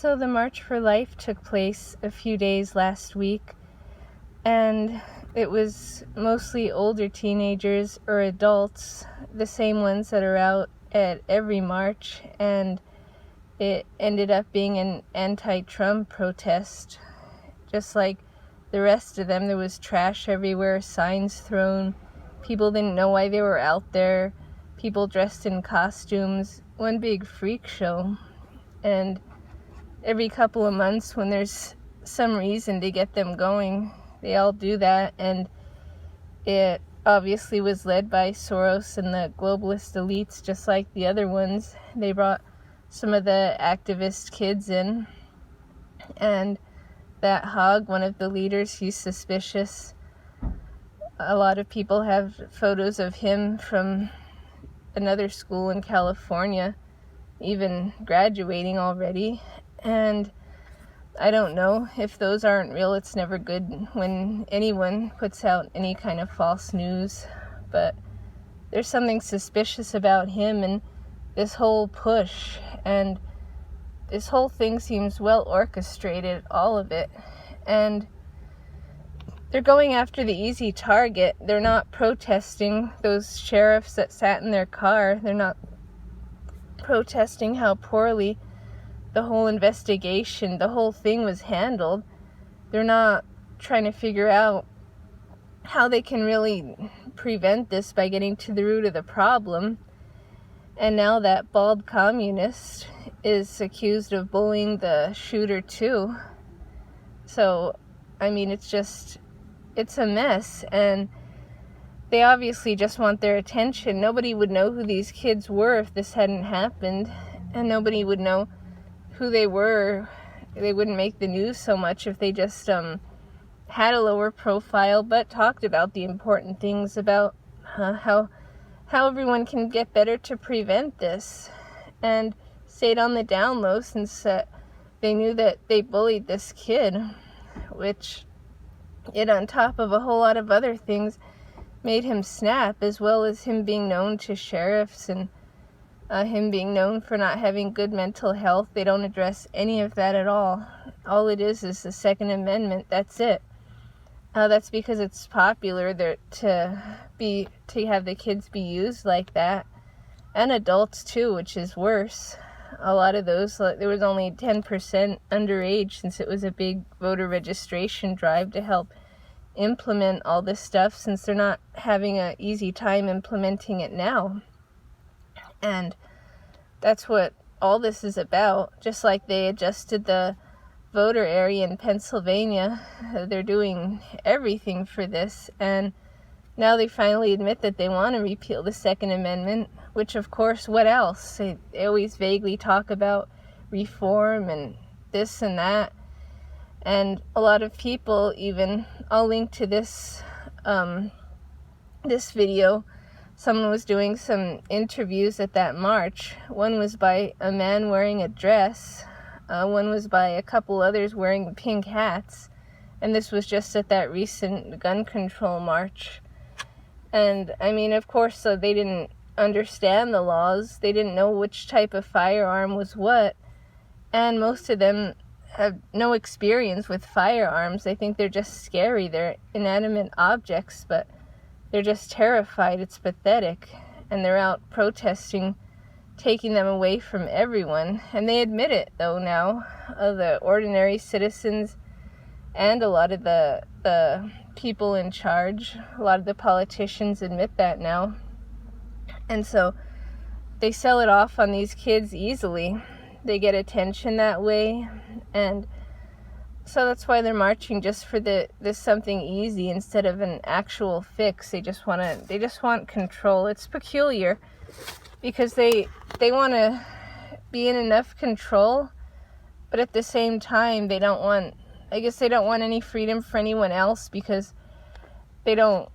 So the March for Life took place a few days last week, and it was mostly older teenagers or adults, the same ones that are out at every march, and it ended up being an anti-Trump protest. Just like the rest of them, there was trash everywhere, signs thrown, people didn't know why they were out there, people dressed in costumes, one big freak show. And every couple of months when there's some reason to get them going, they all do that, and it obviously was led by Soros and the globalist elites, just like the other ones. They brought some of the activist kids in, and that Hogg, one of the leaders, he's suspicious. A lot of people have photos of him from another school in California, even graduating already, and I don't know if those aren't real. It's never good when anyone puts out any kind of false news, but there's something suspicious about him and this whole push, and this whole thing seems well orchestrated, all of it, and they're going after the easy target. They're not protesting those sheriffs that sat in their car. They're not protesting how poorly the whole investigation, the whole thing was handled. They're not trying to figure out how they can really prevent this by getting to the root of the problem. And now that bald communist is accused of bullying the shooter too. So, I mean, it's a mess, and they obviously just want their attention. Nobody would know who these kids were if this hadn't happened, and nobody would know who they were. They wouldn't make the news so much if they just had a lower profile, but talked about the important things about how everyone can get better to prevent this, and stayed on the down low since they knew that they bullied this kid, which it, on top of a whole lot of other things, made him snap, as well as him being known to sheriffs and him being known for not having good mental health. They don't address any of that at all. All it is the Second Amendment. That's it. That's because it's popular there to have the kids be used like that, and adults too, which is worse. A lot of those, there was only 10% underage, since it was a big voter registration drive to help implement all this stuff, since they're not having an easy time implementing it now. And that's what all this is about. Just like they adjusted the voter area in Pennsylvania, they're doing everything for this, and now they finally admit that they want to repeal the Second Amendment, which, of course, what else? They always vaguely talk about reform and this and that, and a lot of people even, I'll link to this video. Someone was doing some interviews at that march. One was by a man wearing a dress. One was by a couple others wearing pink hats. And this was just at that recent gun control march. And, I mean, of course, so they didn't understand the laws. They didn't know which type of firearm was what. And most of them have no experience with firearms. They think they're just scary. They're inanimate objects, but they're just terrified. It's pathetic. And they're out protesting, taking them away from everyone. And they admit it, though, now. The ordinary citizens and a lot of the people in charge, a lot of the politicians admit that now. And so they sell it off on these kids easily. They get attention that way. And so that's why they're marching, just for this something easy instead of an actual fix. They just want control. It's peculiar because they want to be in enough control, but at the same time they don't want any freedom for anyone else, because they want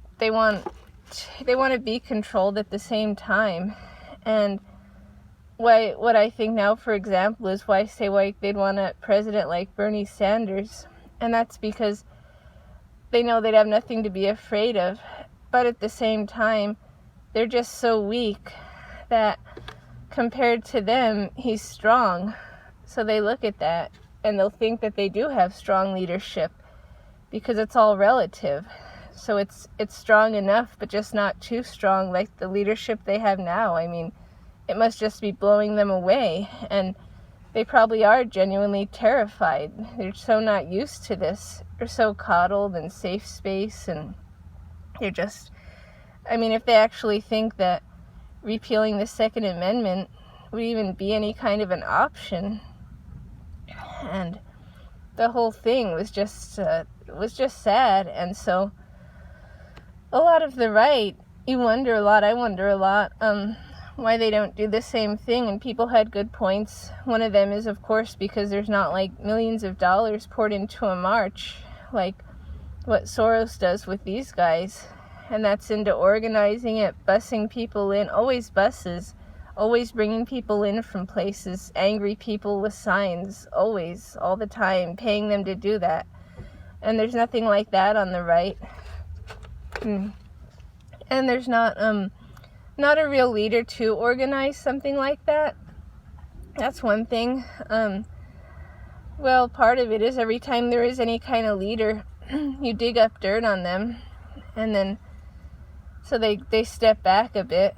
to be controlled at the same time. And what I think now, for example, is why they'd want a president like Bernie Sanders. And that's because they know they'd have nothing to be afraid of. But at the same time, they're just so weak that compared to them, he's strong. So they look at that and they'll think that they do have strong leadership because it's all relative. So it's strong enough, but just not too strong like the leadership they have now. I mean, it must just be blowing them away. And they probably are genuinely terrified. They're so not used to this. They're so coddled in safe space, and they're just, I mean, if they actually think that repealing the Second Amendment would even be any kind of an option, and the whole thing was just sad. And so a lot of the right, I wonder a lot, why they don't do the same thing. And people had good points. One of them is, of course, because there's not like millions of dollars poured into a march like what Soros does with these guys. And that's into organizing it, busing people in, always buses, always bringing people in from places, angry people with signs, always, all the time, paying them to do that. And there's nothing like that on the right. And there's not a real leader to organize something like that. That's one thing. Well, part of it is every time there is any kind of leader, you dig up dirt on them, and then so they step back a bit,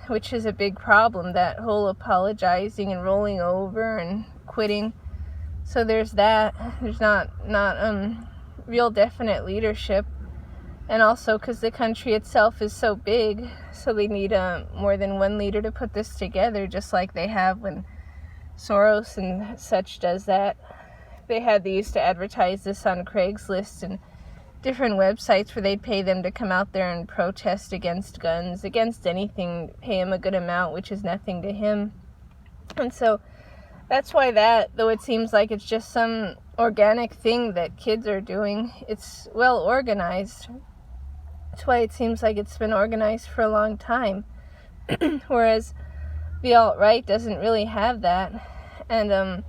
which is a big problem, that whole apologizing and rolling over and quitting. So there's that. There's not real definite leadership. And also because the country itself is so big, so they need more than one leader to put this together, just like they have when Soros and such does that. They used to advertise this on Craigslist and different websites where they'd pay them to come out there and protest against guns, against anything, pay him a good amount, which is nothing to him. And so that's why that, though it seems like it's just some organic thing that kids are doing, it's well organized. That's why it seems like it's been organized for a long time. Whereas the alt-right doesn't really have that. And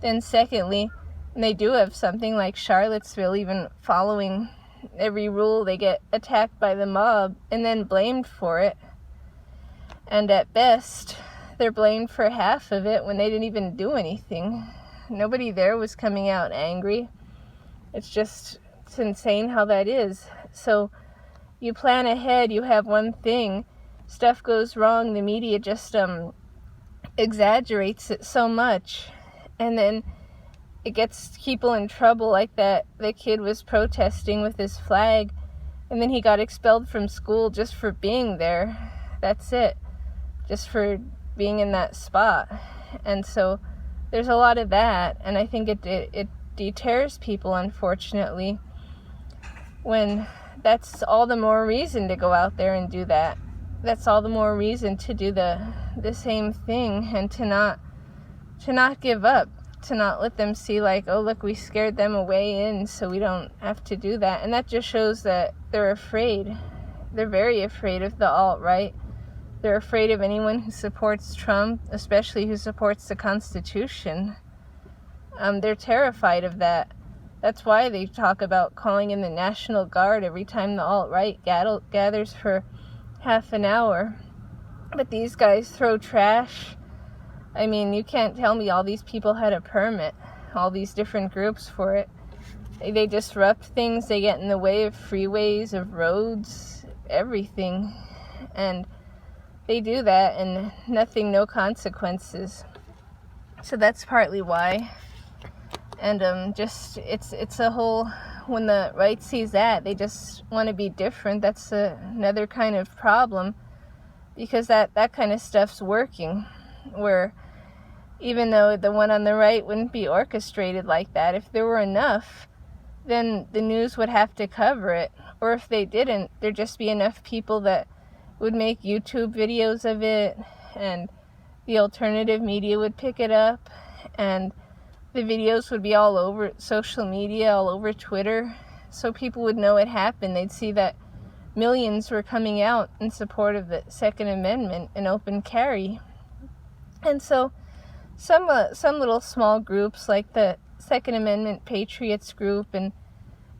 then secondly, they do have something like Charlottesville, even following every rule, they get attacked by the mob and then blamed for it. And at best, they're blamed for half of it when they didn't even do anything. Nobody there was coming out angry. It's insane how that is. So you plan ahead, you have one thing, stuff goes wrong, the media just exaggerates it so much, and then it gets people in trouble, like that the kid was protesting with his flag, and then he got expelled from school just for being there. That's it, just for being in that spot. And so there's a lot of that, and I think it deters people, unfortunately, when that's all the more reason to go out there and do that. That's all the more reason to do the same thing, and to not give up, to not let them see like, oh look, we scared them away in, so we don't have to do that. And that just shows that they're afraid. They're very afraid of the alt-right. They're afraid of anyone who supports Trump, especially who supports the Constitution. They're terrified of that. That's why they talk about calling in the National Guard every time the alt-right gathers for half an hour. But these guys throw trash. I mean, you can't tell me all these people had a permit, all these different groups for it. They disrupt things, they get in the way of freeways, of roads, everything. And they do that, and no consequences. So that's partly why. And it's a whole, when the right sees that, they just want to be different. That's another kind of problem, because that kind of stuff's working, where even though the one on the right wouldn't be orchestrated like that, if there were enough, then the news would have to cover it. Or if they didn't, there'd just be enough people that would make YouTube videos of it, and the alternative media would pick it up, and the videos would be all over social media, all over Twitter, so people would know it happened. They'd see that millions were coming out in support of the Second Amendment and open carry. And so some little small groups like the Second Amendment Patriots group and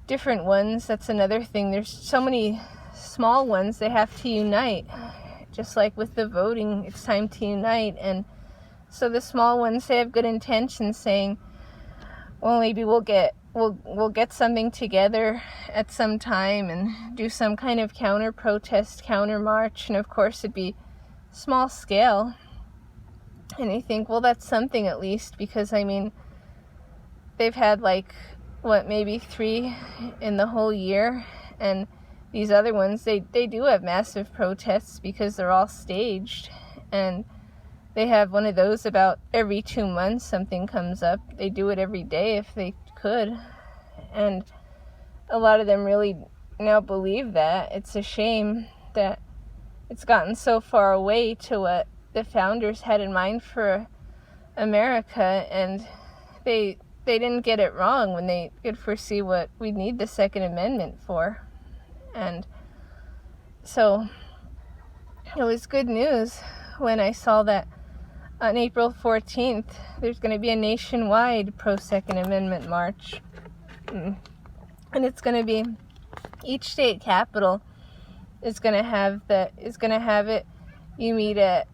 different ones, that's another thing. There's so many small ones, they have to unite. Just like with the voting, it's time to unite. And So the small ones, they have good intentions, saying, well, maybe we'll get something together at some time and do some kind of counter protest, counter march, and of course it'd be small scale. And I think, well, that's something at least, because I mean, they've had maybe 3 in the whole year, and these other ones, they do have massive protests because they're all staged, and they have one of those about every 2 months. Something comes up. They do it every day if they could, and a lot of them really now believe that. It's a shame that it's gotten so far away to what the founders had in mind for America, and they didn't get it wrong when they could foresee what we need the Second Amendment for. And so it was good news when I saw that on April 14th, there's going to be a nationwide pro-Second Amendment march. And it's going to be, each state capital is going to have it. You meet at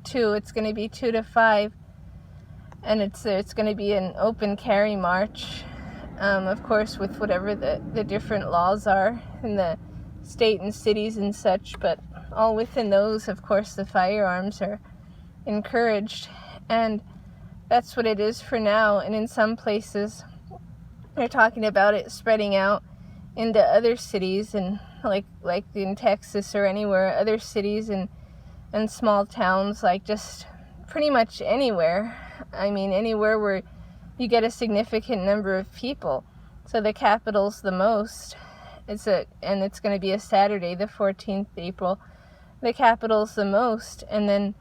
2, it's going to be 2 to 5. And it's going to be an open carry march, of course, with whatever the different laws are in the state and cities and such, but all within those, of course, the firearms are encouraged, and that's what it is for now. And in some places, they're talking about it spreading out into other cities, and like in Texas or anywhere, other cities and small towns, like just pretty much anywhere. I mean, anywhere where you get a significant number of people. So the capital's the most. And it's going to be a Saturday, the 14th April. The capital's the most, and then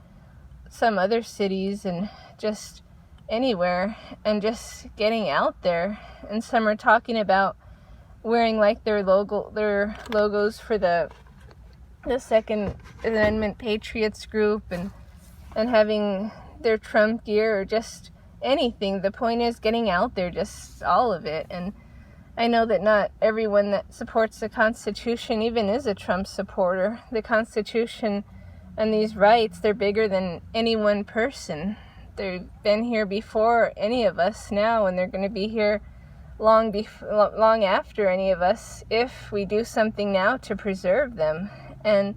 some other cities and just anywhere, and just getting out there. And some are talking about wearing their logos for the Second Amendment Patriots group, and having their Trump gear, or just anything. The point is getting out there, just all of it. And I know that not everyone that supports the Constitution even is a Trump supporter. The Constitution and these rights, they're bigger than any one person. They've been here before any of us now, and they're going to be here long after any of us if we do something now to preserve them. And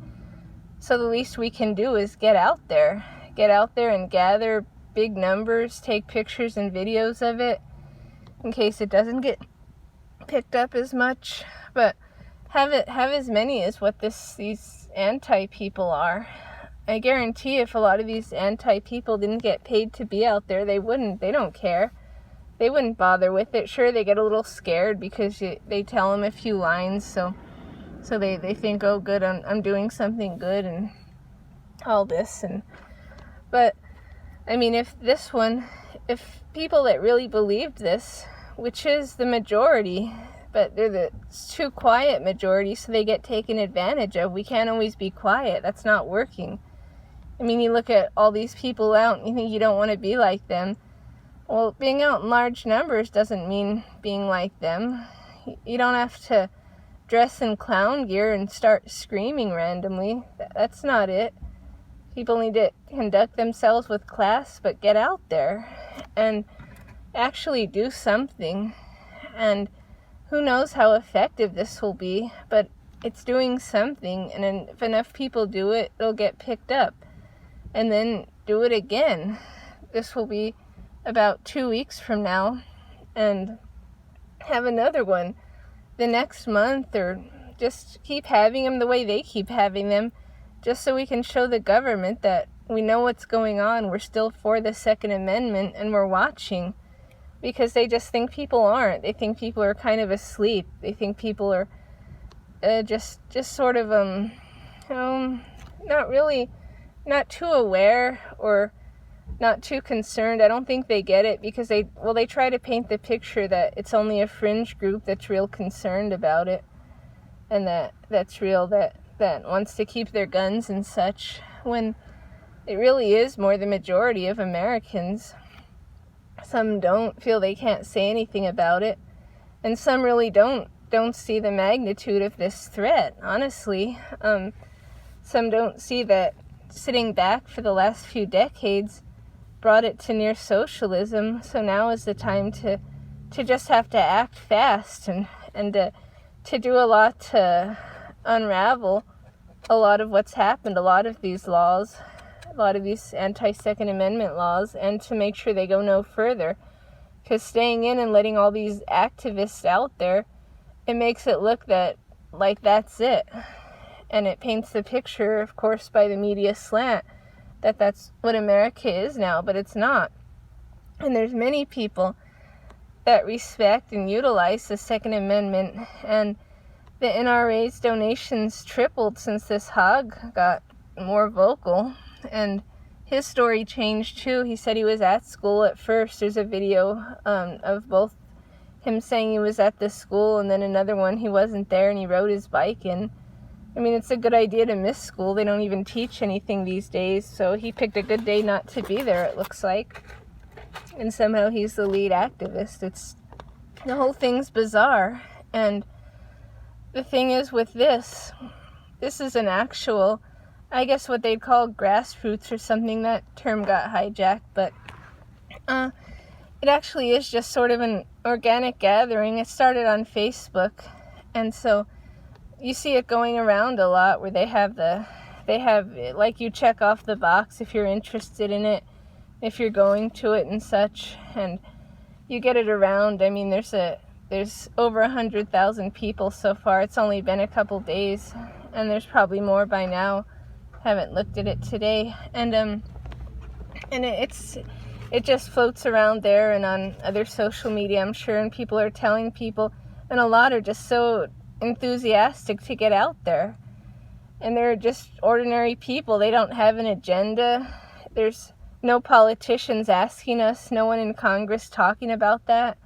so the least we can do is get out there and gather big numbers, take pictures and videos of it in case it doesn't get picked up as much, but have as many as what these anti-people are. I guarantee if a lot of these anti-people didn't get paid to be out there, they don't care. They wouldn't bother with it. Sure, they get a little scared because they tell them a few lines, so they think, oh good, I'm doing something good and all this. But I mean, if people that really believed this, which is the majority, but they're the too quiet majority, so they get taken advantage of. We can't always be quiet. That's not working. I mean, you look at all these people out and you think you don't want to be like them. Well, being out in large numbers doesn't mean being like them. You don't have to dress in clown gear and start screaming randomly. That's not it. People need to conduct themselves with class, but get out there and actually do something. And who knows how effective this will be, but it's doing something. And if enough people do it, it'll get picked up. And then do it again. This will be about 2 weeks from now, and have another one the next month, or just keep having them the way they keep having them, just so we can show the government that we know what's going on. We're still for the Second Amendment, and we're watching, because they just think people aren't. They think people are kind of asleep. They think people are just sort of not too aware or not too concerned. I don't think they get it, because they try to paint the picture that it's only a fringe group that's real concerned about it, and that's real, that wants to keep their guns and such, when it really is more the majority of Americans. Some don't feel they can't say anything about it, and some really don't see the magnitude of this threat, honestly. Some don't see that sitting back for the last few decades, brought it to near socialism. So now is the time to just have to act fast and to do a lot to unravel a lot of what's happened, a lot of these laws, a lot of these anti-Second Amendment laws, and to make sure they go no further. Because staying in and letting all these activists out there, it makes it look like that's it. And it paints the picture, of course, by the media slant, that that's what America is now, but it's not. And there's many people that respect and utilize the Second Amendment, and the NRA's donations tripled since this hog got more vocal, and his story changed too. He said he was at school at first. There's a video of both him saying he was at this school, and then another one he wasn't there and he rode his bike in. I mean, it's a good idea to miss school. They don't even teach anything these days, so he picked a good day not to be there, it looks like. And somehow he's the lead activist. The whole thing's bizarre. And the thing is with this is an actual, I guess what they'd call grassroots or something. That term got hijacked, but it actually is just sort of an organic gathering. It started on Facebook, and so you see it going around a lot where they have like, you check off the box if you're interested in it, if you're going to it and such, and you get it around. I mean, there's over 100,000 people so far. It's only been a couple days, and there's probably more by now. Haven't looked at it today, and it just floats around there and on other social media, I'm sure, and people are telling people, and a lot are just so enthusiastic to get out there, and they're just ordinary people. They don't have an agenda. There's no politicians asking us, no one in Congress talking about that.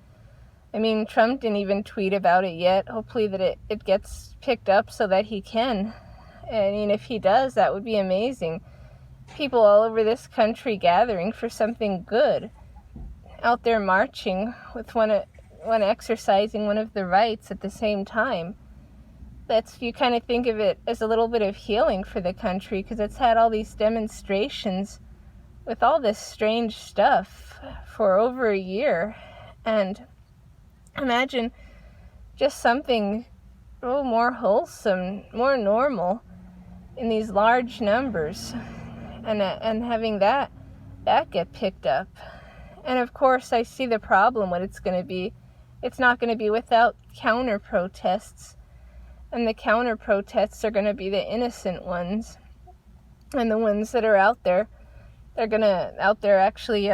I mean, Trump didn't even tweet about it yet. Hopefully that it gets picked up so that he can. I mean, if he does, that would be amazing. People all over this country gathering for something good, out there marching with one exercising one of the rights at the same time. You kind of think of it as a little bit of healing for the country, because it's had all these demonstrations with all this strange stuff for over a year. And imagine just something a little more wholesome, more normal in these large numbers, and having that get picked up. And of course, I see the problem, what it's going to be. It's not going to be without counter protests. And the counter protests are going to be the innocent ones. And the ones that are out there, they're going to out there actually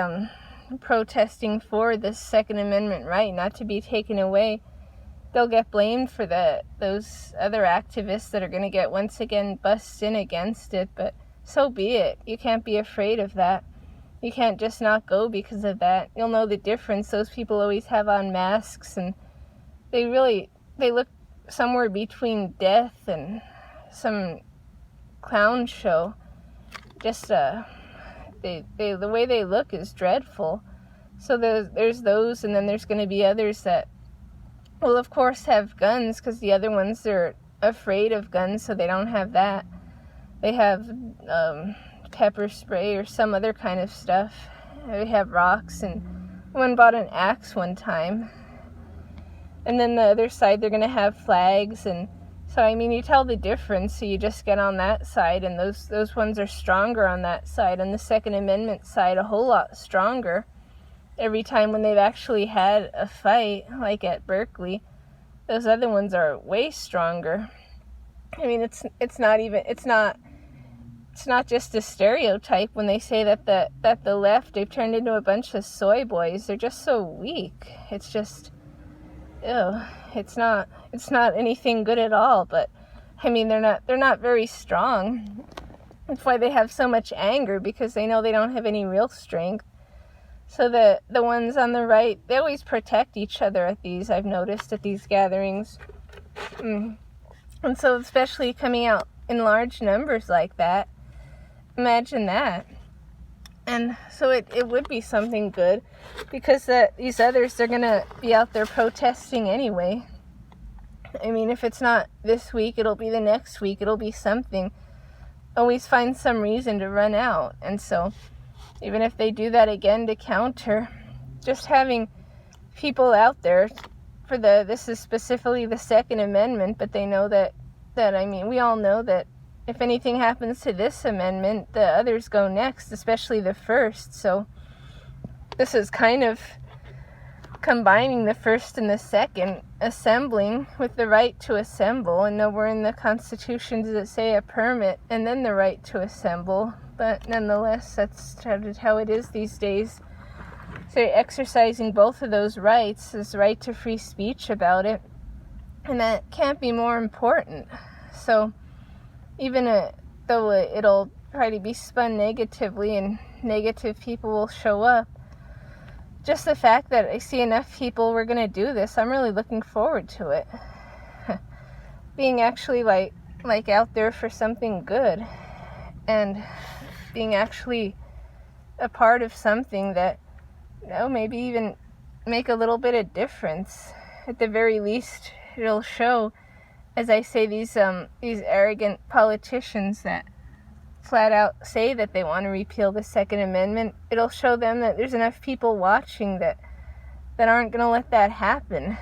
protesting for this Second Amendment right not to be taken away. They'll get blamed for those other activists that are going to get once again bussed in against it, but so be it. You can't be afraid of that. You can't just not go because of that. You'll know the difference. Those people always have on masks, and they look somewhere between death and some clown show. Just the way they look is dreadful. So there's those, and then there's going to be others that will, of course, have guns, because the other ones are afraid of guns, so they don't have that. They have pepper spray or some other kind of stuff. They have rocks, and one bought an axe one time. And then the other side, they're going to have flags, and so, I mean, you tell the difference, so you just get on that side, and those ones are stronger on that side. On the Second Amendment side, a whole lot stronger. Every time when they've actually had a fight, like at Berkeley, those other ones are way stronger. I mean, it's not just a stereotype when they say that the left, they've turned into a bunch of soy boys. They're just so weak. It's just, ew. It's not anything good at all. But I mean, they're not very strong. That's why they have so much anger, because they know they don't have any real strength. So the ones on the right, they always protect each other at these, I've noticed, at these gatherings. And so especially coming out in large numbers like that, imagine that. And so it would be something good, because these others, they're going to be out there protesting anyway. I mean, if it's not this week, it'll be the next week. It'll be something. Always find some reason to run out. And so even if they do that again to counter, just having people out there for this is specifically the Second Amendment, but they know that we all know that if anything happens to this amendment, the others go next, especially the first. So this is kind of combining the first and the second, assembling with the right to assemble. And nowhere in the Constitution does it say a permit and then the right to assemble, but nonetheless, that's how it is these days. So you're exercising both of those rights, this right to free speech about it, and that can't be more important. So even though it'll try to be spun negatively and negative people will show up, just the fact that I see enough people we're going to do this, I'm really looking forward to it. Being actually like out there for something good, and being actually a part of something that, maybe even make a little bit of difference. At the very least, it'll show, as I say, these arrogant politicians that flat out say that they want to repeal the Second Amendment, it'll show them that there's enough people watching that aren't going to let that happen,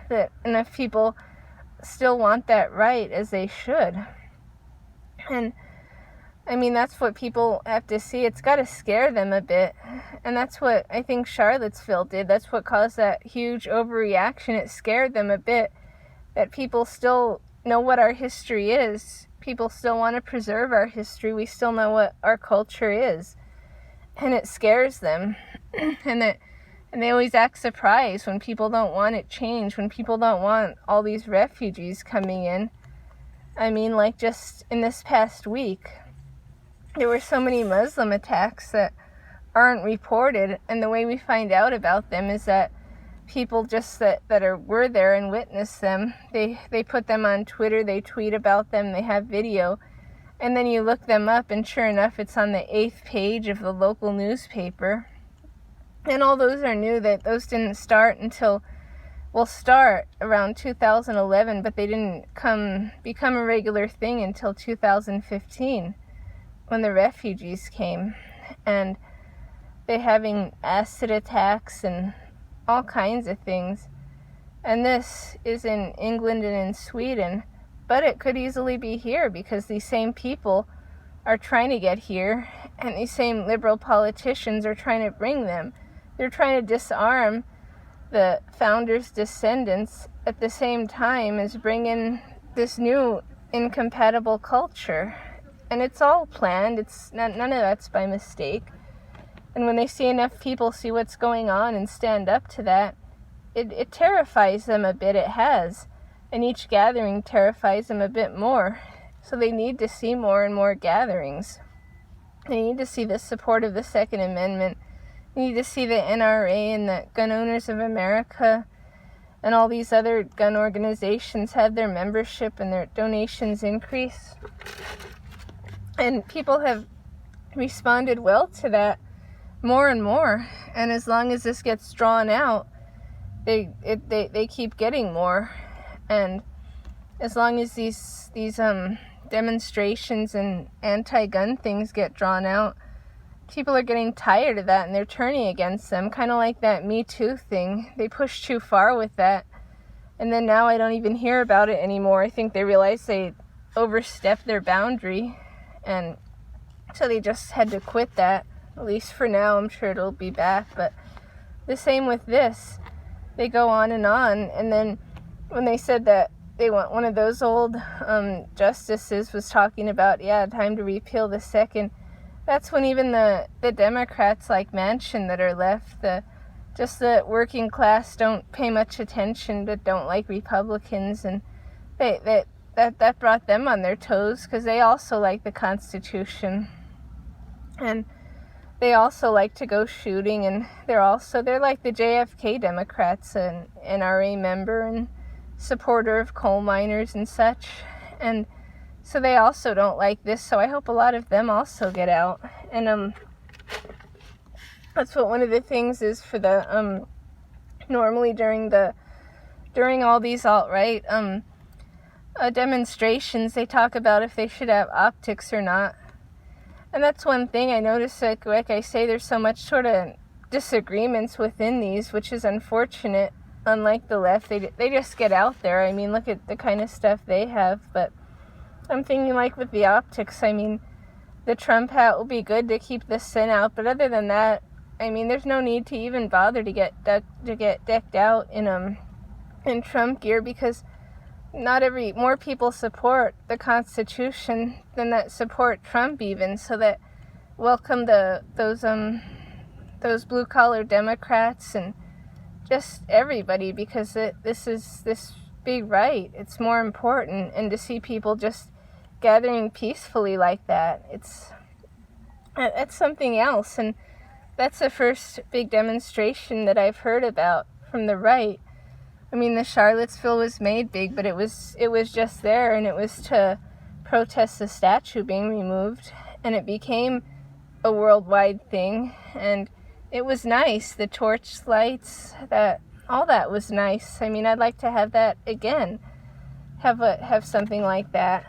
that enough people still want that right, as they should. And that's what people have to see. It's got to scare them a bit, and that's what I think Charlottesville did. That's what caused that huge overreaction. It scared them a bit that people still know what our history is. People still want to preserve our history. We still know what our culture is. And it scares them. and they always act surprised when people don't want it changed, when people don't want all these refugees coming in. Like just in this past week, there were so many Muslim attacks that aren't reported, and the way we find out about them is that people just were there and witnessed them. They put them on Twitter, they tweet about them, they have video, and then you look them up, and sure enough, it's on the 8th page of the local newspaper. And all those are new. That those didn't start start around 2011, but they didn't become a regular thing until 2015, when the refugees came, and they're having acid attacks and all kinds of things. And this is in England and in Sweden, but it could easily be here, because these same people are trying to get here, and these same liberal politicians are trying to bring them. They're trying to disarm the founders' descendants at the same time as bring in this new incompatible culture. And it's all planned. It's none of that's by mistake. And when they see enough people see what's going on and stand up to that, it terrifies them a bit. It has. And each gathering terrifies them a bit more. So they need to see more and more gatherings. They need to see the support of the Second Amendment. They need to see the NRA and the Gun Owners of America and all these other gun organizations have their membership and their donations increase. And people have responded well to that more and more. And as long as this gets drawn out, they keep getting more. And as long as these demonstrations and anti-gun things get drawn out, people are getting tired of that and they're turning against them. Kind of like that Me Too thing. They pushed too far with that. And then now I don't even hear about it anymore. I think they realized they overstepped their boundary. And so they just had to quit that. At least for now. I'm sure it'll be back. But the same with this. They go on. And then when they said that they want, one of those old justices was talking about, time to repeal the second. That's when even the Democrats like Manchin that are left, the working class don't pay much attention but don't like Republicans, and that brought them on their toes because they also like the Constitution, and they also like to go shooting, and they're like the JFK Democrats, an NRA member and supporter of coal miners and such, and so they also don't like this, so I hope a lot of them also get out. And that's what one of the things is for the normally during all these alt-right demonstrations, they talk about if they should have optics or not. And that's one thing I noticed, like I say, there's so much sort of disagreements within these, which is unfortunate. Unlike the left, they just get out there. I mean, look at the kind of stuff they have. But I'm thinking, like, with the optics, I mean, the Trump hat will be good to keep the sin out. But other than that, I mean, there's no need to even bother to get decked out in Trump gear, because more people support the Constitution than that support Trump even. So that welcome those blue collar Democrats and just everybody, because this big right, it's more important. And to see people just gathering peacefully like that, it's something else. And that's the first big demonstration that I've heard about from the right. I mean, the Charlottesville was made big, but it was just there, and it was to protest the statue being removed, and it became a worldwide thing. And it was nice. The torch lights, all that was nice. I mean, I'd like to have that again, have something like that.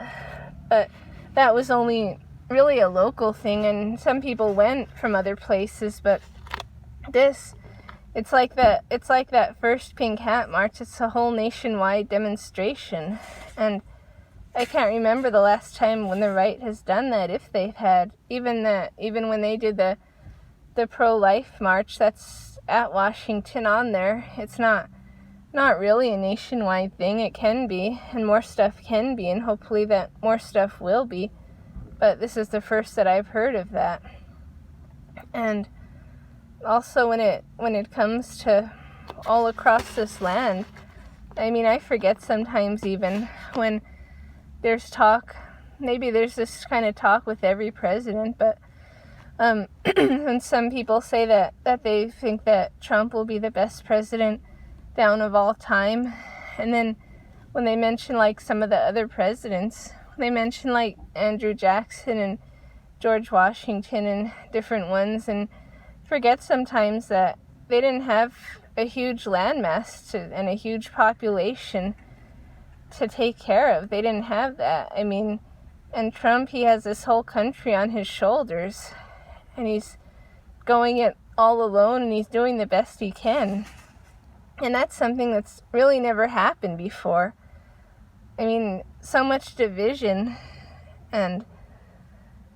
But that was only really a local thing, and some people went from other places. But it's like that first Pink Hat March. It's a whole nationwide demonstration, and I can't remember the last time when the right has done that, if they've had. Even when they did the pro-life march, that's at Washington on there. It's not really a nationwide thing. It can be, and more stuff can be, and hopefully that more stuff will be. But this is the first that I've heard of that. And also when it comes to all across this land, I mean, I forget sometimes even when there's talk, maybe there's this kind of talk with every president, but when some people say that they think that Trump will be the best president down of all time, and then when they mention like some of the other presidents, they mention like Andrew Jackson and George Washington and different ones, and forget sometimes that they didn't have a huge landmass and a huge population to take care of. They didn't have that. I mean, and Trump, he has this whole country on his shoulders, and he's going it all alone, and he's doing the best he can. And that's something that's really never happened before. I mean, so much division, and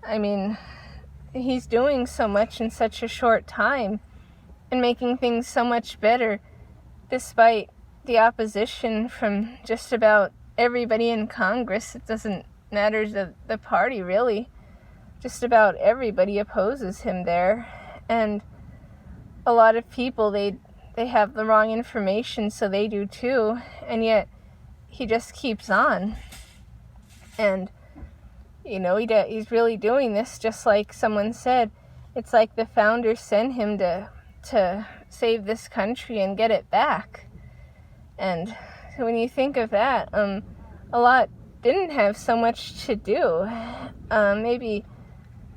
I mean, he's doing so much in such a short time and making things so much better, despite the opposition from just about everybody in Congress. It doesn't matter the party, really. Just about everybody opposes him there, and a lot of people, they have the wrong information, so they do too, and yet he just keeps on. And you know, he's really doing this, just like someone said, it's like the founders sent him to save this country and get it back. And so when you think of that, a lot didn't have so much to do. Maybe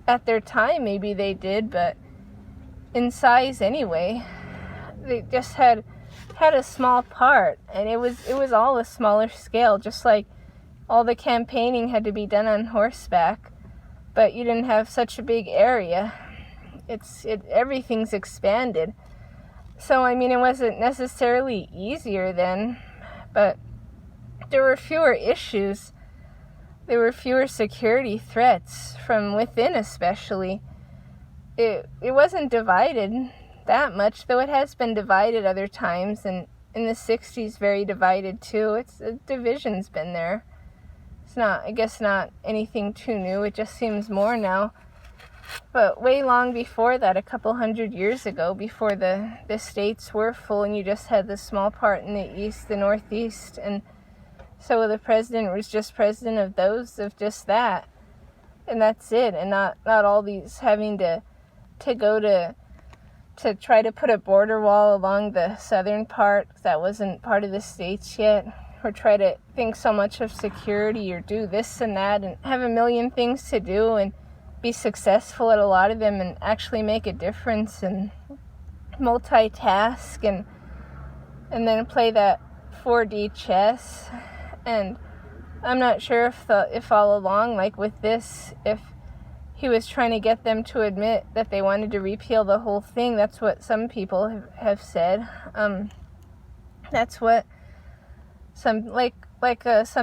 at their time, maybe they did, but in size anyway, they just had a small part, and it was all a smaller scale, just like all the campaigning had to be done on horseback, but you didn't have such a big area. Everything's expanded. So, I mean, it wasn't necessarily easier then, but there were fewer issues. There were fewer security threats from within, especially. It wasn't divided that much, though it has been divided other times, and in the 60s very divided too. The division's been there. It's not, I guess, not anything too new. It just seems more now. But way long before that, a couple hundred years ago, before the states were full and you just had the small part in the east, the northeast, and so the president was just president of just that, and that's it, and not all these having to go to try to put a border wall along the southern part that wasn't part of the states yet, or try to think so much of security or do this and that and have a million things to do and be successful at a lot of them and actually make a difference and multitask and then play that 4D chess. And I'm not sure if all along, like with this, if he was trying to get them to admit that they wanted to repeal the whole thing. That's what some people have said. That's what some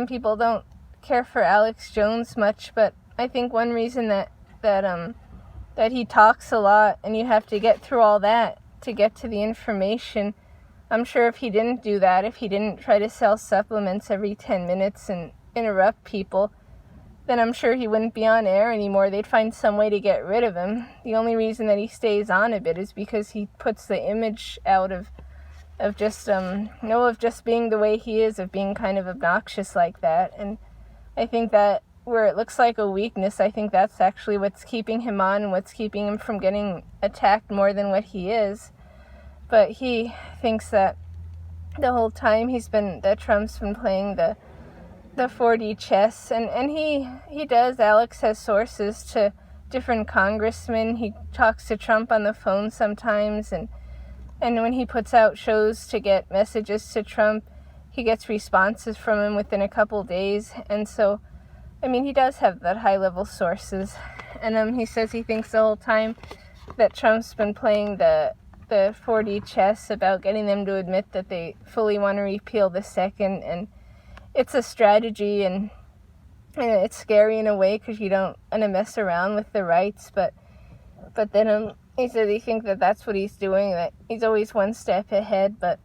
people don't care for Alex Jones much, but I think one reason that he talks a lot and you have to get through all that to get to the information. I'm sure if he didn't do that, if he didn't try to sell supplements every 10 minutes and interrupt people, then I'm sure he wouldn't be on air anymore. They'd find some way to get rid of him. The only reason that he stays on a bit is because he puts the image out of just being the way he is, of being kind of obnoxious like that. And I think that where it looks like a weakness, I think that's actually what's keeping him on and what's keeping him from getting attacked more than what he is. But he thinks that the whole time that Trump's been playing the 4D chess, and he does. Alex has sources to different congressmen. He talks to Trump on the phone sometimes, and when he puts out shows to get messages to Trump, he gets responses from him within a couple days. And so, I mean, he does have that high-level sources. And he says he thinks the whole time that Trump's been playing the 4D chess about getting them to admit that they fully want to repeal the second, and it's a strategy, and it's scary in a way because you don't want to mess around with the rights, but then he said he thinks that that's what he's doing, that he's always one step ahead. But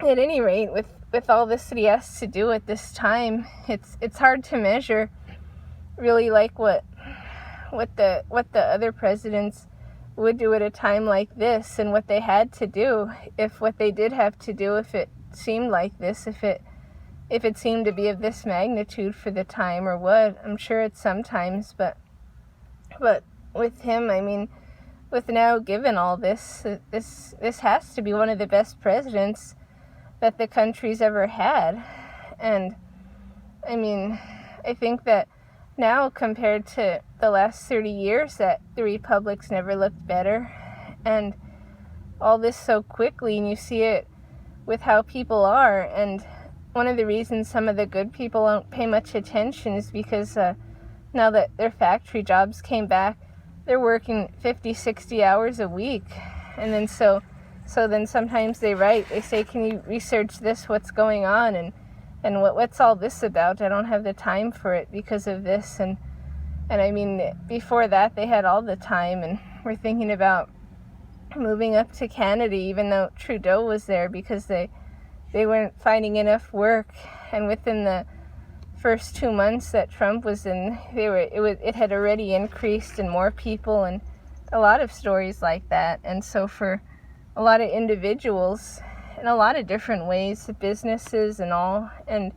at any rate, with all this that he has to do at this time, it's hard to measure really like what the other presidents would do at a time like this, and what they had to do, if what they did have to do, if it seemed like this, if it seemed to be of this magnitude for the time, or what. I'm sure it's sometimes, but with him, I mean, with now given all this has to be one of the best presidents that the country's ever had. And I mean, I think that now compared to the last 30 years, that the republic's never looked better, and all this so quickly, and you see it with how people are. And one of the reasons some of the good people don't pay much attention is because now that their factory jobs came back, they're working 50, 60 hours a week. And then so then sometimes they say, can you research this, what's going on, and what's all this about? I don't have the time for it because of this. And I mean, before that, they had all the time, and we're thinking about moving up to Canada, even though Trudeau was there, because they weren't finding enough work. And within the first 2 months that Trump was in, it had already increased, and more people, and a lot of stories like that. And so for a lot of individuals, in a lot of different ways, the businesses and all, and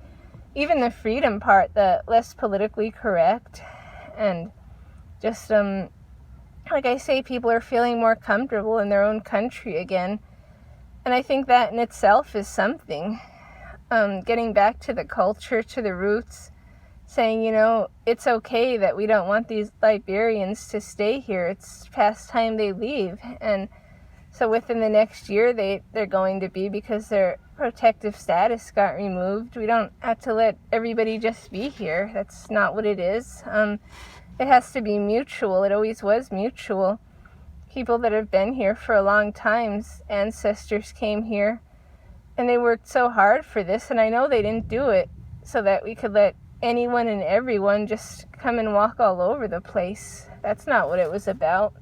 even the freedom part, the less politically correct, and just like I say, people are feeling more comfortable in their own country again. And I think that in itself is something. Getting back to the culture, to the roots, saying, it's okay that we don't want these Liberians to stay here. It's past time they leave. And so within the next year, they're going to be, because their protective status got removed. We don't have to let everybody just be here. That's not what it is. It has to be mutual. It always was mutual. People that have been here for a long time, ancestors came here, and they worked so hard for this, and I know they didn't do it so that we could let anyone and everyone just come and walk all over the place. That's not what it was about.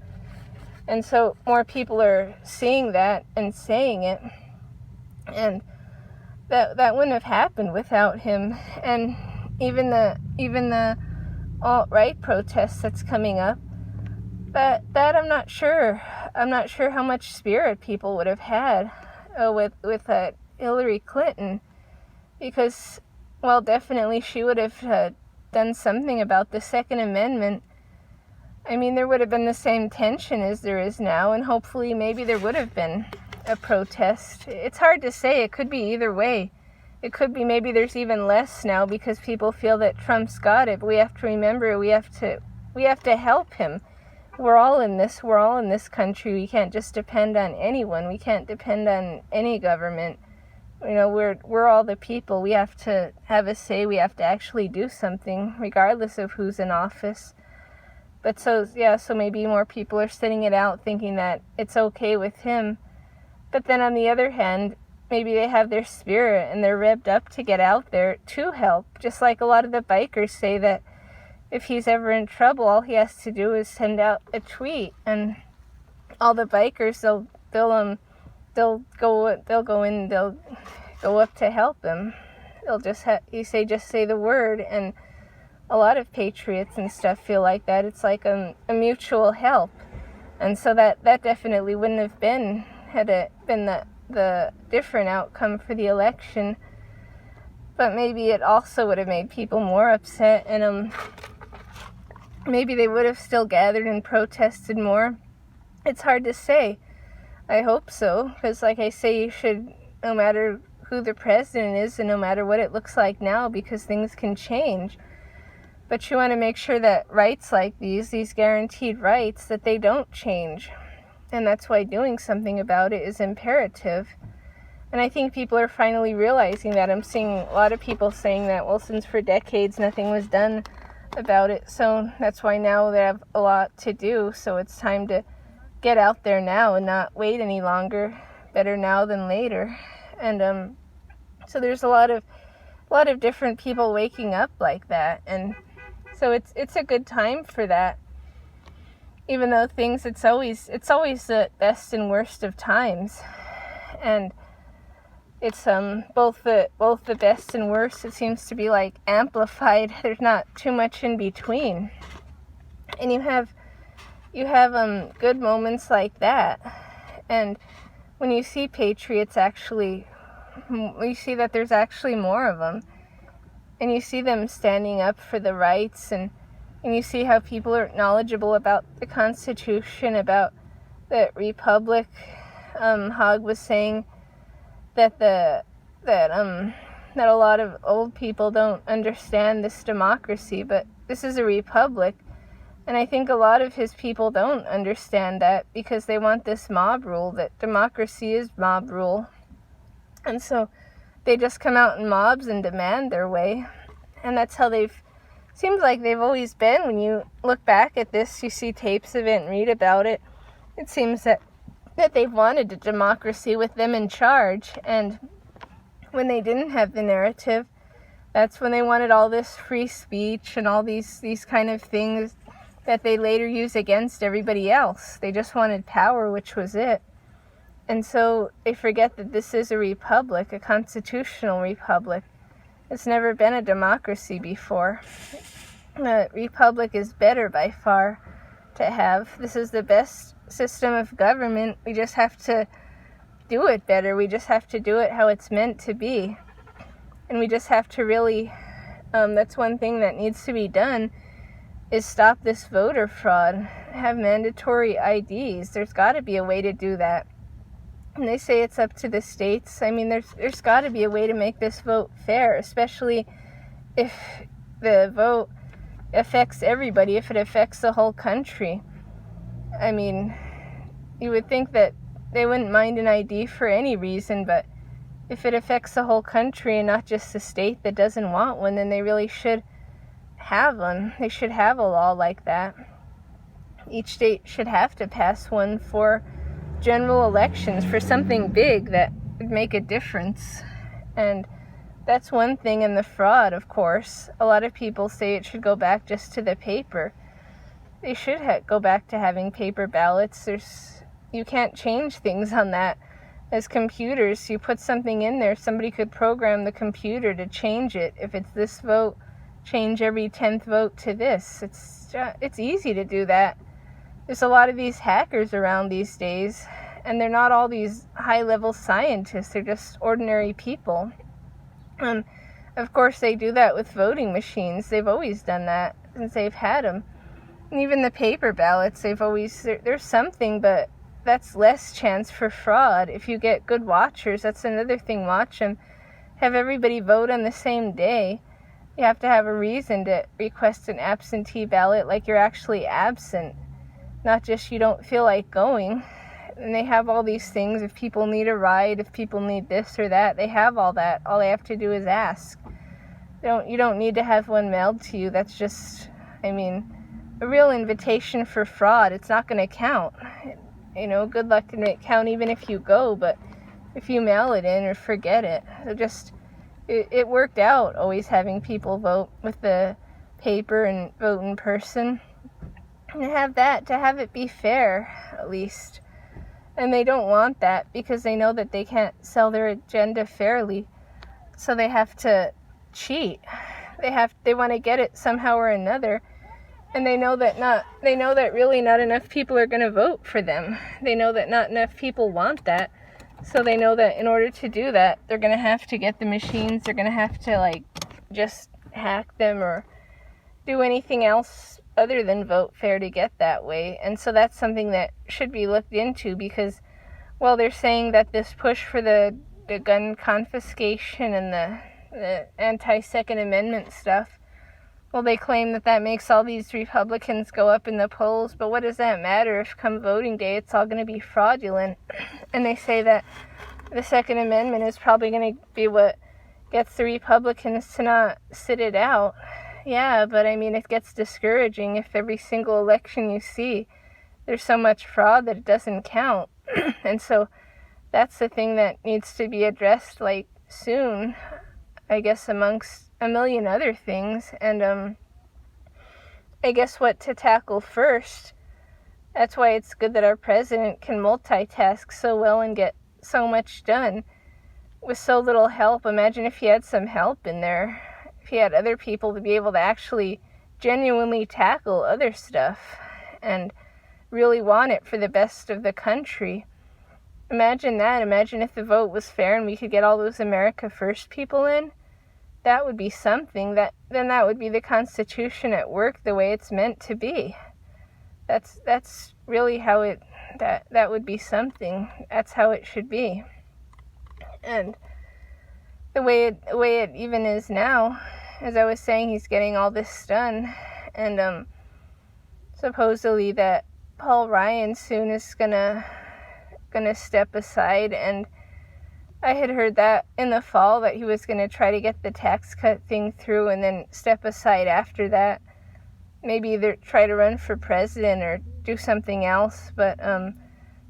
And so more people are seeing that and saying it, and that wouldn't have happened without him. And even the alt-right protests that's coming up, that I'm not sure how much spirit people would have had with Hillary Clinton, because, well, definitely she would have done something about the Second Amendment. I mean, there would have been the same tension as there is now, and hopefully maybe there would have been a protest. It's hard to say. It could be either way. It could be maybe there's even less now because people feel that Trump's got it, but we have to remember we have to help him. We're all in this country. We can't just depend on anyone. We can't depend on any government. We're all the people. We have to have a say. We have to actually do something, regardless of who's in office. But so maybe more people are sitting it out thinking that it's okay with him. But then on the other hand, maybe they have their spirit and they're revved up to get out there to help. Just like a lot of the bikers say that if he's ever in trouble, all he has to do is send out a tweet, and all the bikers they'll go up to help him. They'll just say the word, and a lot of patriots and stuff feel like that. It's like a mutual help, and so that definitely wouldn't have been had it been the different outcome for the election. But maybe it also would have made people more upset, and maybe they would have still gathered and protested more. It's hard to say. I hope so, because like I say, you should, no matter who the president is and no matter what it looks like now, because things can change. But you want to make sure that rights like these guaranteed rights, that they don't change. And that's why doing something about it is imperative. And I think people are finally realizing that. I'm seeing a lot of people saying that, well, since for decades nothing was done about it, so that's why now they have a lot to do. So it's time to get out there now and not wait any longer. Better now than later. And so there's a lot of different people waking up like that, and so it's a good time for that. Even though it's always the best and worst of times, and it's both the best and worst. It seems to be like amplified. There's not too much in between, and you have good moments like that. And when you see patriots actually, you see that there's actually more of them, and you see them standing up for the rights, and you see how people are knowledgeable about the Constitution, about the Republic. Hogg was saying that that a lot of old people don't understand this democracy, but this is a republic. And I think a lot of his people don't understand that, because they want this mob rule, that democracy is mob rule. And so they just come out in mobs and demand their way. And that's how seems like they've always been. When you look back at this, you see tapes of it and read about it. It seems that they've wanted a democracy with them in charge. And when they didn't have the narrative, that's when they wanted all this free speech and all these kind of things that they later use against everybody else. They just wanted power, which was it. And so they forget that this is a republic, a constitutional republic. It's never been a democracy before. A republic is better by far to have. This is the best system of government. We just have to do it better. We just have to do it how it's meant to be. And we just have to really, that's one thing that needs to be done, is stop this voter fraud. Have mandatory IDs. There's got to be a way to do that. And they say it's up to the states. I mean, there's got to be a way to make this vote fair, especially if the vote affects everybody, if it affects the whole country. I mean, you would think that they wouldn't mind an ID for any reason, but if it affects the whole country and not just the state that doesn't want one, then they really should have one. They should have a law like that. Each state should have to pass one for general elections, for something big that would make a difference. And that's one thing. In the fraud, of course, a lot of people say it should go back just to the paper. They should go back to having paper ballots. You can't change things on that. As computers, you put something in there, somebody could program the computer to change it. If it's this vote, change every 10th vote to this. It's easy to do that. There's a lot of these hackers around these days, and they're not all these high-level scientists. They're just ordinary people. Of course, they do that with voting machines. They've always done that since they've had them. And even the paper ballots, there's something, but that's less chance for fraud. If you get good watchers, that's another thing. Watch them. Have everybody vote on the same day. You have to have a reason to request an absentee ballot, like you're actually absent, not just you don't feel like going. And they have all these things. If people need a ride, if people need this or that, they have all that. All they have to do is ask. You don't need to have one mailed to you. That's just, a real invitation for fraud. It's not going to count. Good luck to make it count even if you go, but if you mail it in or forget it. So it worked out always having people vote with the paper and vote in person. And to have it be fair, at least. And they don't want that because they know that they can't sell their agenda fairly. So they have to cheat. They want to get it somehow or another. And they know that really not enough people are going to vote for them. They know that not enough people want that. So they know that in order to do that, they're going to have to get the machines. They're going to have to just hack them or do anything else other than vote fair to get that way. And so that's something that should be looked into because, well, they're saying that this push for the gun confiscation and the anti-Second Amendment stuff, well, they claim that makes all these Republicans go up in the polls, but what does that matter if come voting day it's all going to be fraudulent? And they say that the Second Amendment is probably going to be what gets the Republicans to not sit it out. Yeah, but it gets discouraging if every single election you see, there's so much fraud that it doesn't count. And so that's the thing that needs to be addressed soon, I guess, amongst a million other things. And I guess what to tackle first, that's why it's good that our president can multitask so well and get so much done with so little help. Imagine if he had some help in there, if he had other people to be able to actually genuinely tackle other stuff and really want it for the best of the country. Imagine that. Imagine if the vote was fair and we could get all those America First people in. That would be something. Then that would be the Constitution at work the way it's meant to be. That's really how that would be something. That's how it should be. And the way it even is now, as I was saying, he's getting all this done, and supposedly that Paul Ryan soon is gonna step aside, and I had heard that in the fall that he was going to try to get the tax cut thing through and then step aside after that. Maybe either try to run for president or do something else, but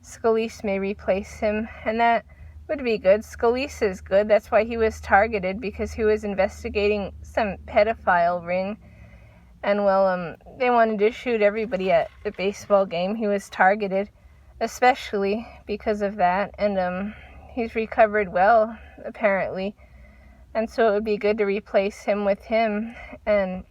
Scalise may replace him, and that would be good. Scalise is good. That's why he was targeted, because he was investigating some pedophile ring. And, well, they wanted to shoot everybody at the baseball game. He was targeted, especially because of that, and he's recovered well, apparently, and so it would be good to replace him with him. And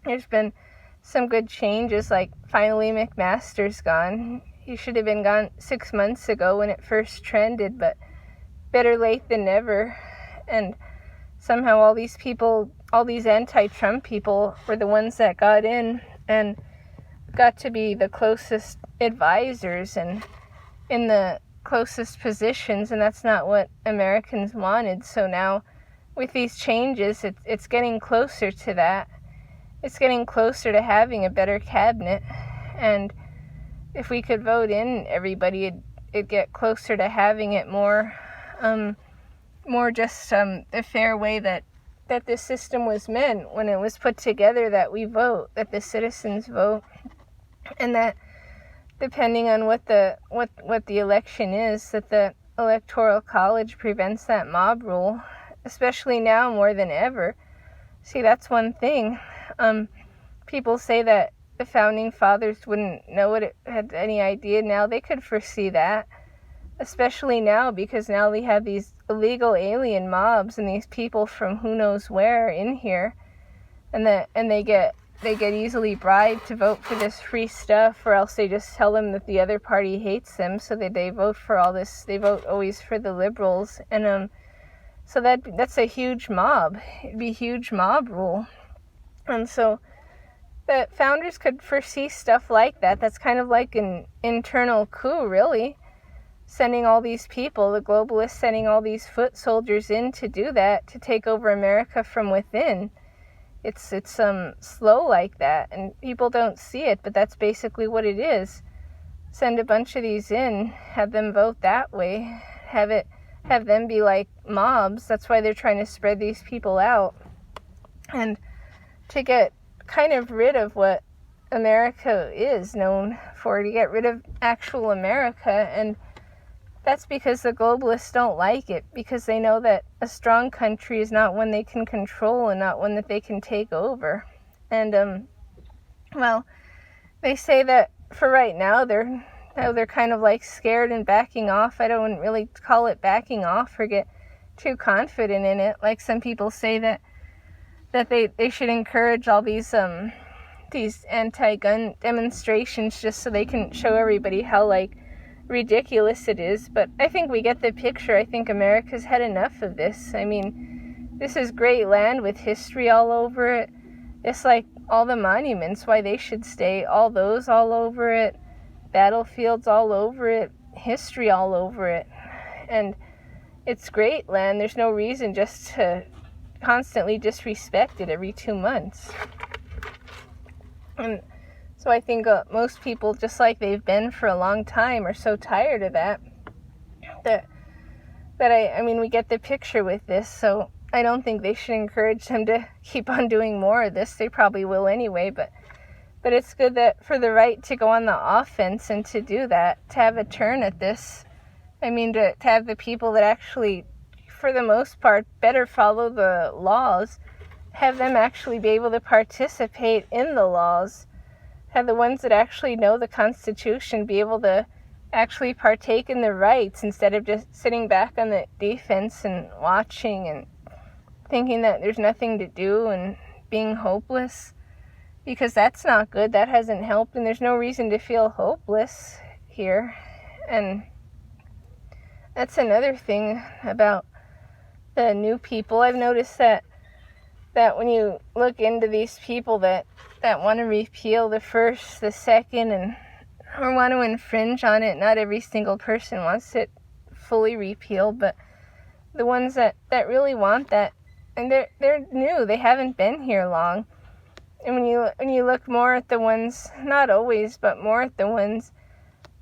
there's been some good changes, like finally McMaster's gone. He should have been gone 6 months ago when it first trended, but better late than never. And somehow all these people, all these anti-Trump people, were the ones that got in and got to be the closest advisors and in the closest positions, and that's not what Americans wanted. So now with these changes, it's getting closer to that. It's getting closer to having a better cabinet, and if we could vote in everybody, it'd get closer to having it more just the fair way that this system was meant when it was put together, that we vote, that the citizens vote, and that depending on what the election is, that the Electoral College prevents that mob rule, especially now more than ever. See, that's one thing. People say that the Founding Fathers wouldn't know it, had any idea. Now they could foresee that, especially now, because now we have these illegal alien mobs and these people from who knows where in here, and they get easily bribed to vote for this free stuff, or else they just tell them that the other party hates them, so that they vote for all this. They vote always for the liberals, and so that's a huge mob. It'd be huge mob rule, and so the founders could foresee stuff like that. That's kind of like an internal coup, really, sending all these people, the globalists sending all these foot soldiers in to do that, to take over America from within. It's slow like that, and people don't see it, but that's basically what it is. Send a bunch of these in, have them vote that way, have them be like mobs. That's why they're trying to spread these people out, and to get kind of rid of what America is known for, to get rid of actual America. And that's because the globalists don't like it, because they know that a strong country is not one they can control and not one that they can take over. And well, they say that for right now they're kind of like scared and backing off. I don't really call it backing off or get too confident in it. Like some people say that they should encourage all these anti-gun demonstrations just so they can show everybody how like ridiculous it is. But I think we get the picture. I think America's had enough of this. I mean, this is great land with history all over it. It's like all the monuments, why they should stay, all those all over it, battlefields all over it, history all over it. And it's great land. There's no reason just to constantly disrespect it every 2 months. And so I think most people, just like they've been for a long time, are so tired of that I mean, we get the picture with this. So I don't think they should encourage them to keep on doing more of this. They probably will anyway, but it's good that for the right to go on the offense and to do that, to have a turn at this. I mean, to have the people that actually, for the most part, better follow the laws, have them actually be able to participate in the laws, have the ones that actually know the Constitution be able to actually partake in the rights instead of just sitting back on the defense and watching and thinking that there's nothing to do and being hopeless, because that's not good. That hasn't helped, and there's no reason to feel hopeless here. And that's another thing about the new people. I've noticed that when you look into these people that want to repeal the first, the second, and or want to infringe on it, not every single person wants it fully repealed, but the ones that really want that, and they're new, they haven't been here long. And when you look more at the ones, not always, but more at the ones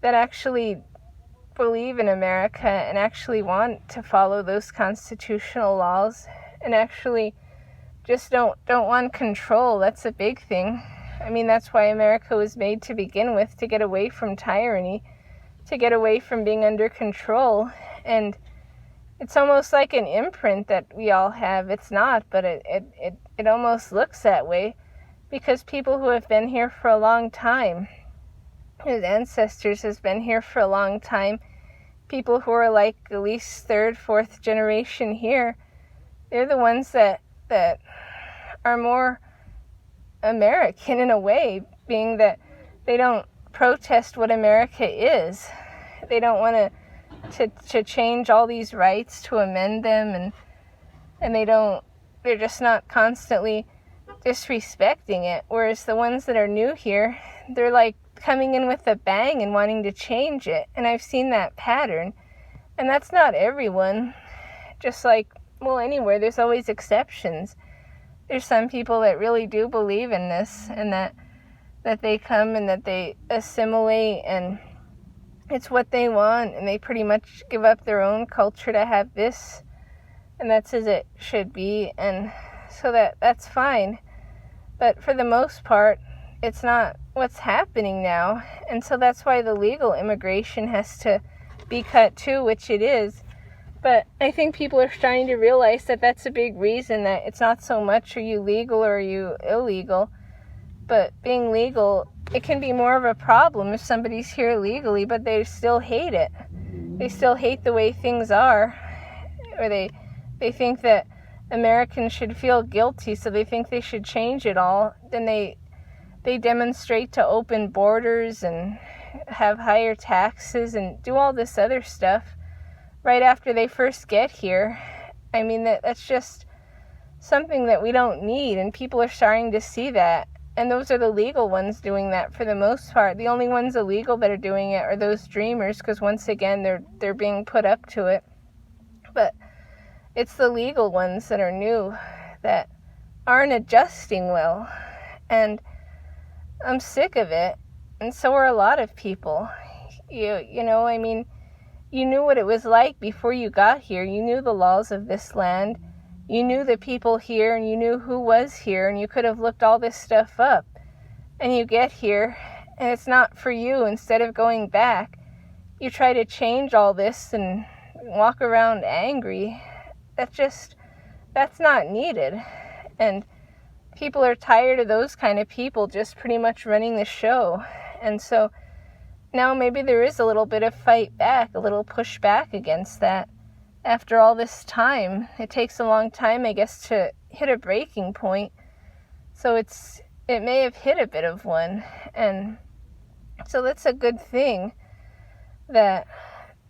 that actually believe in America and actually want to follow those constitutional laws and actually just don't want control, that's a big thing. I mean, that's why America was made to begin with, to get away from tyranny, to get away from being under control. And it's almost like an imprint that we all have. It's not, but it almost looks that way, because people who have been here for a long time, whose ancestors has been here for a long time, people who are like at least third, fourth generation here, they're the ones that are more American in a way, being that they don't protest what America is. They don't want to change all these rights, to amend them, and they're just not constantly disrespecting it. Whereas the ones that are new here, they're like coming in with a bang and wanting to change it. And I've seen that pattern. And that's not everyone. Just like, well, anywhere, there's always exceptions. There's some people that really do believe in this, and that they come and that they assimilate, and it's what they want, and they pretty much give up their own culture to have this, and that's as it should be. And so that's fine. But for the most part, it's not what's happening now. And so that's why the legal immigration has to be cut too, which it is. But I think people are starting to realize that that's a big reason, that it's not so much are you legal or are you illegal, but being legal, it can be more of a problem if somebody's here illegally, but they still hate it. They still hate the way things are, or they think that Americans should feel guilty, so they think they should change it all. Then they demonstrate to open borders and have higher taxes and do all this other stuff right after they first get here. I mean, that's just something that we don't need, and people are starting to see that. And those are the legal ones doing that for the most part. The only ones illegal that are doing it are those dreamers, because once again, they're being put up to it. But it's the legal ones that are new that aren't adjusting well. And I'm sick of it, and so are a lot of people. You know, I mean, you knew what it was like before you got here. You knew the laws of this land. You knew the people here, and you knew who was here, and you could have looked all this stuff up. and you get here, and it's not for you. Instead of going back, you try to change all this and walk around angry. That's not needed. And people are tired of those kind of people just pretty much running the show. And so now maybe there is a little bit of fight back, a little pushback against that. After all this time, it takes a long time, I guess, to hit a breaking point. So it may have hit a bit of one. And so that's a good thing, that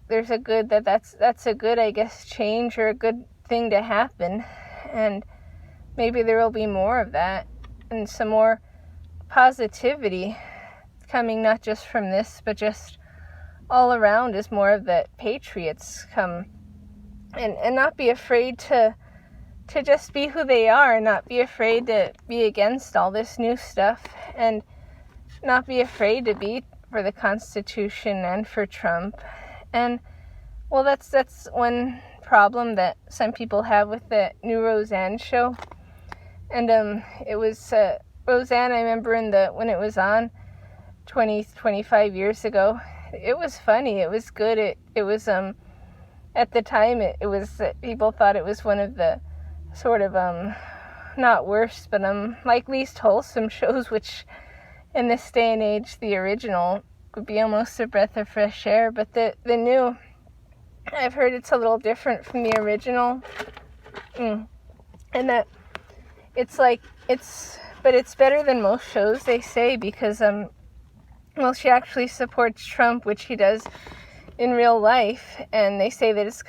there's a good, that's a good, I guess, change, or a good thing to happen. And maybe there will be more of that, and some more positivity coming, not just from this, but just all around, as more of the patriots come and not be afraid to just be who they are, and not be afraid to be against all this new stuff, and not be afraid to be for the Constitution and for Trump. And well, that's one problem that some people have with the new Roseanne show. And it was Roseanne, I remember when it was on 25 years ago. It was funny. It was good. It was at the time it was people thought it was one of the sort of not worst, but like least wholesome shows, which in this day and age the original would be almost a breath of fresh air. But the new, I've heard it's a little different from the original, and that it's better than most shows, they say, because well, she actually supports Trump, which he does in real life, and they say that it's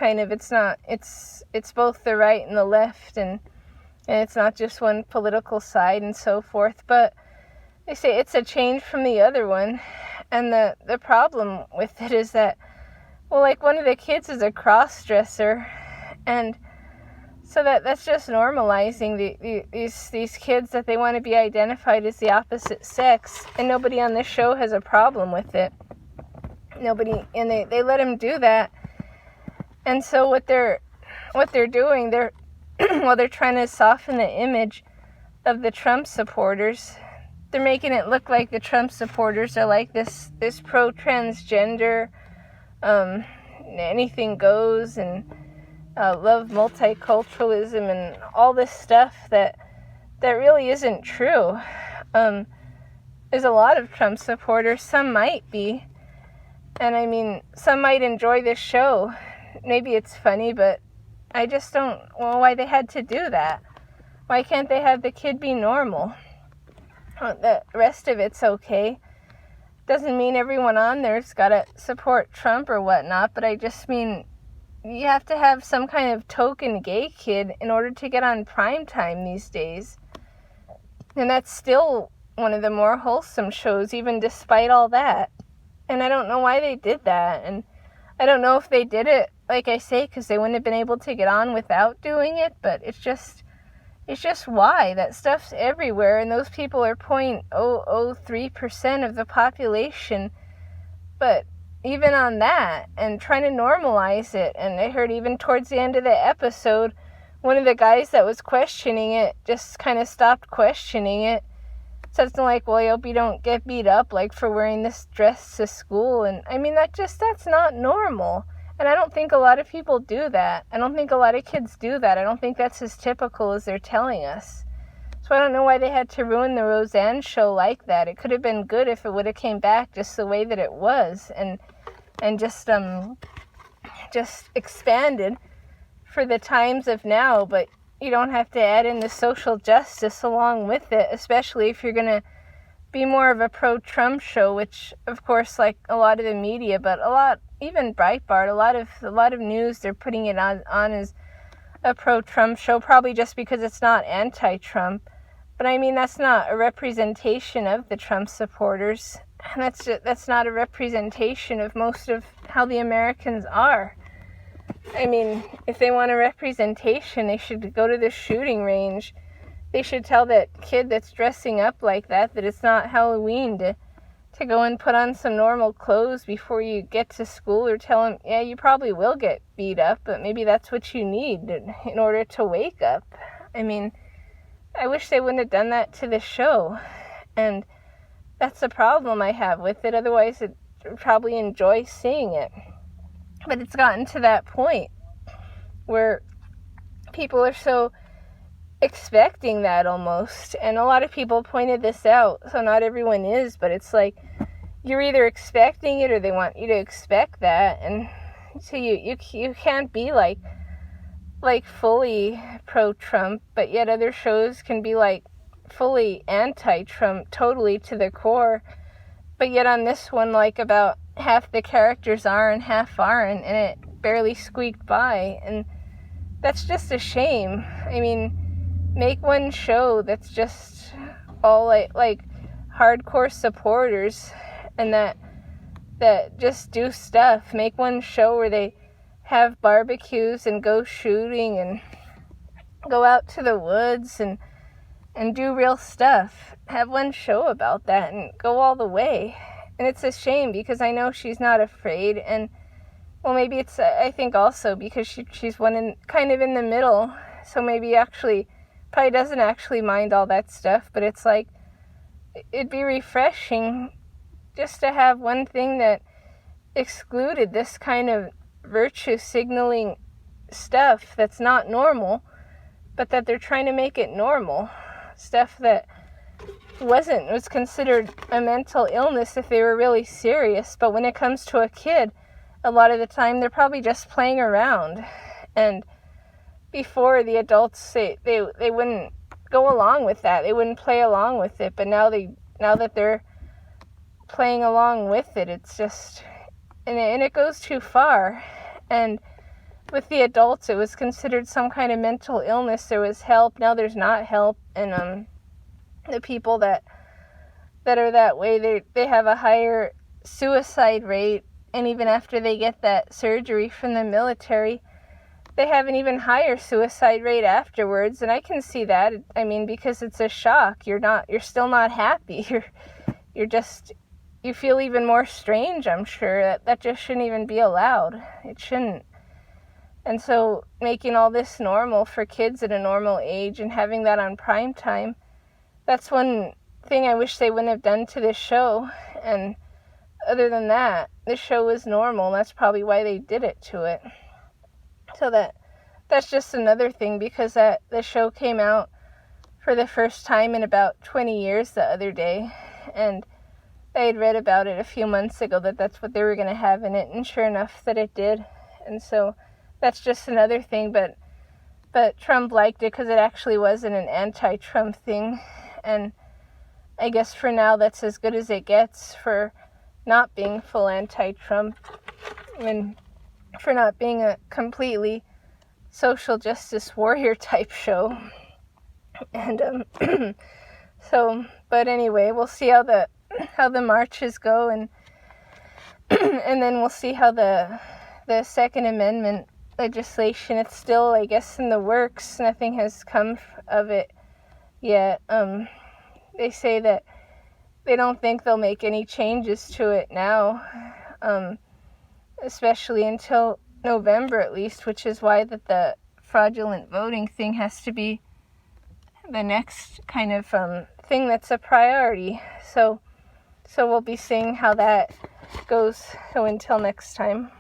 both the right and the left, and it's not just one political side and so forth. But they say it's a change from the other one, and the problem with it is that, well, like, one of the kids is a cross-dresser, and so that's just normalizing these kids, that they want to be identified as the opposite sex, and nobody on this show has a problem with it. Nobody, and they let them do that. And so what they're doing, they're they're trying to soften the image of the Trump supporters. They're making it look like the Trump supporters are like this pro-transgender, anything goes, and love multiculturalism and all this stuff that really isn't true. There's a lot of Trump supporters. Some might be, and I mean, some might enjoy this show. Maybe it's funny, but I just don't. Well, why they had to do that? Why can't they have the kid be normal? The rest of it's okay. Doesn't mean everyone on there's got to support Trump or whatnot, but I just mean, you have to have some kind of token gay kid in order to get on primetime these days. And that's still one of the more wholesome shows, even despite all that. And I don't know why they did that. And I don't know if they did it, like I say, because they wouldn't have been able to get on without doing it. But it's just why. That stuff's everywhere. And those people are 0.003% of the population. But even on that, and trying to normalize it. And I heard even towards the end of the episode, one of the guys that was questioning it just kind of stopped questioning it. Said something like, well, I hope you don't get beat up, like, for wearing this dress to school. And I mean, that's not normal. And I don't think a lot of people do that. I don't think a lot of kids do that. I don't think that's as typical as they're telling us. So I don't know why they had to ruin the Roseanne show like that. It could have been good if it would have came back just the way that it was, and just expanded for the times of now. But you don't have to add in the social justice along with it, especially if you're going to be more of a pro-Trump show, which, of course, like a lot of the media, but even Breitbart, a lot of news, they're putting it on as a pro-Trump show, probably just because it's not anti-Trump. But I mean, that's not a representation of the Trump supporters. And that's not a representation of most of how the Americans are. I mean, if they want a representation, they should go to the shooting range. They should tell that kid that's dressing up like that it's not Halloween to go and put on some normal clothes before you get to school, or tell them, yeah, you probably will get beat up, but maybe that's what you need in order to wake up. I mean, I wish they wouldn't have done that to the show. And that's the problem I have with it. Otherwise, I'd probably enjoy seeing it. But it's gotten to that point where people are so expecting that almost. And a lot of people pointed this out. So not everyone is, but it's like you're either expecting it or they want you to expect that. And so you can't be like fully pro-Trump, but yet other shows can be like fully anti-Trump, totally to the core. But yet on this one, like about half the characters are and half aren't, and it barely squeaked by. And that's just a shame. I mean, make one show that's just all like hardcore supporters and that just do stuff. Make one show where they have barbecues and go shooting and go out to the woods and do real stuff. Have one show about that and go all the way. And it's a shame because I know she's not afraid. And well, maybe it's I think also because she's one kind of in the middle, so maybe actually probably doesn't actually mind all that stuff. But it's like it'd be refreshing just to have one thing that excluded this kind of virtue signaling stuff that's not normal, but that they're trying to make it normal. Stuff that was considered a mental illness if they were really serious, but when it comes to a kid, a lot of the time they're probably just playing around. And before, the adults they wouldn't go along with that, they wouldn't play along with it, but now that they're playing along with it, it's just and it goes too far. And with the adults, it was considered some kind of mental illness. There was help, now there's not help. And the people that are that way, they have a higher suicide rate, and even after they get that surgery from the military, they have an even higher suicide rate afterwards. And I can see that. I mean, because it's a shock. You're still not happy. You feel even more strange, I'm sure. That just shouldn't even be allowed. It shouldn't. And so making all this normal for kids at a normal age and having that on prime time, that's one thing I wish they wouldn't have done to this show. And other than that, this show was normal. That's probably why they did it to it. So that's just another thing, because the show came out for the first time in about 20 years the other day. And I had read about it a few months ago that that's what they were going to have in it. And sure enough that it did. And so that's just another thing. But Trump liked it because it actually wasn't an anti-Trump thing. And I guess for now that's as good as it gets for not being full anti-Trump and for not being a completely social justice warrior type show. And but anyway, we'll see how the marches go, and and then we'll see how the Second Amendment legislation, it's still, I guess, in the works. Nothing has come of it yet. They say that they don't think they'll make any changes to it now, especially until November at least, which is why that the fraudulent voting thing has to be the next kind of thing that's a priority. So we'll be seeing how that goes. So until next time.